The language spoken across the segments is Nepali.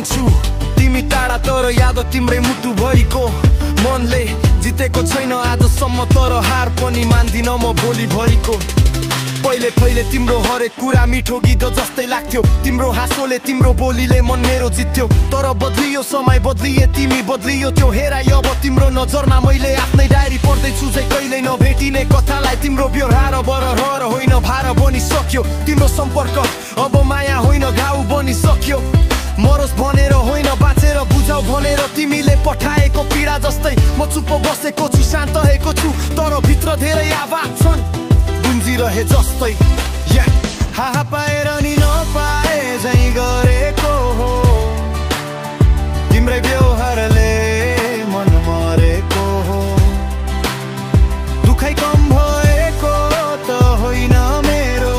छु तिमी टाढा तर याद तिम्रै मुटु भरिको मनले जितेको छैन आजसम्म तर हार पनि मान्दिन म भोलि भरिको पहिले पहिले तिम्रो हरेक कुरा मिठो गीत जस्तै लाग्थ्यो तिम्रो हाँसोले तिम्रो बोलीले मन मेरो जित्थ्यो तर बदलियो समय बदलिए तिमी बदलियो त्यो हेराइ अब तिम्रो नजरमा मैले आफ्नै डायरी पढ्दैछु चाहिँ कहिल्यै नभेटिने कथालाई तिम्रो व्यवहार बरहर होइन भार बनिसक्यो तिम्रो सम्पर्क अब माया होइन घाउ बनिसक्यो मरोस् भनेर होइन बाँचेर बुझाउ भनेर तिमीले पठाएको पीडा जस्तै म चुप्प बसेको छु शान्त भएको छु तर भित्र धेरै आवाज छन् गुन्जिरहे जस्तै हाहा पाएर नि नपाए झै गरेको हो तिम्रै व्यवहारले मन मरेको हो दुखाइ कम भएको त होइन मेरो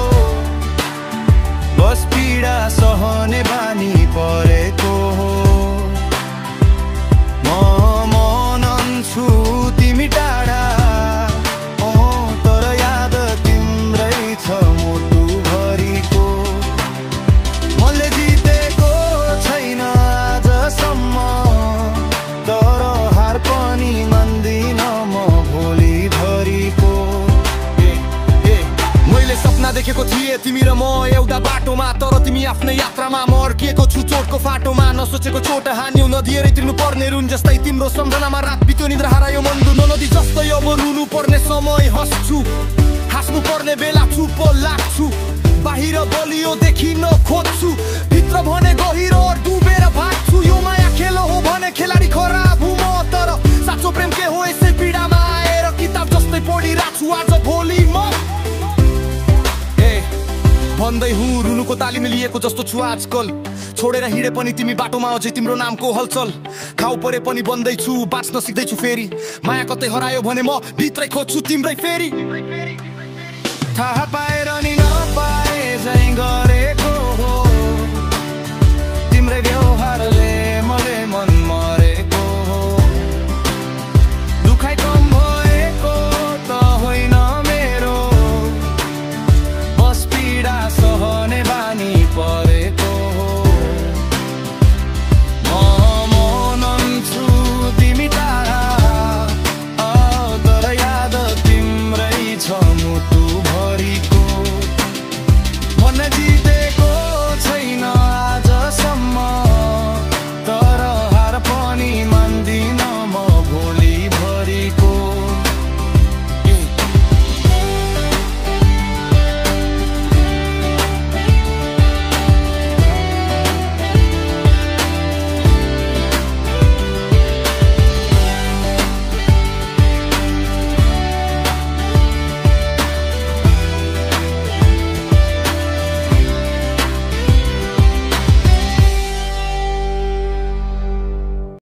बस पीडा सहने बानी परेको हो म मनन छु तिमी टाढा तर याद तिम्रै छ मुटु भरिको मैले जितेको छैन आजसम्म तर हार पनि मान्दिन म भोलि भरिको मैले सपना देखेको थिएँ तिमी र म एउटा बाटोमा तर तिमी आफ्नै यात्रामा म अर्किएको छु चोटको फाटोमा नसोचेको चोट हान्यौ नदिएरै तिर्नु पर्ने रुन जस्तै तिम्रो सम्झनामा रात बित्यो निद्रा हरायो मन दुनो नदी जस्तै अब रुनु पर्ने समय हस्छु हाँस्नु पर्ने बेला चुप लाग्छु बाहिर बलियो देखिन खोज्छु भित्र भने गहिरो डुबेर भाग्छु यो माया खेल हो भने खेलाडी खराब हुँ म तर साँचो प्रेम के हो यसै पीडामा आएर किताब जस्तै पढिरहेको छु आज भोलि म भन्दै हुँ रुनुको तालिम लिएको जस्तो छु आजकल छोडेर हिँडे पनि तिमी बाटोमा अझै तिम्रो नामको हलचल खाउ परे पनि बन्दैछु बाँच्न सिक्दैछु फेरि माया कतै हरायो भने म भित्रै खोज्छु तिम्रै फेरि थाहा पाए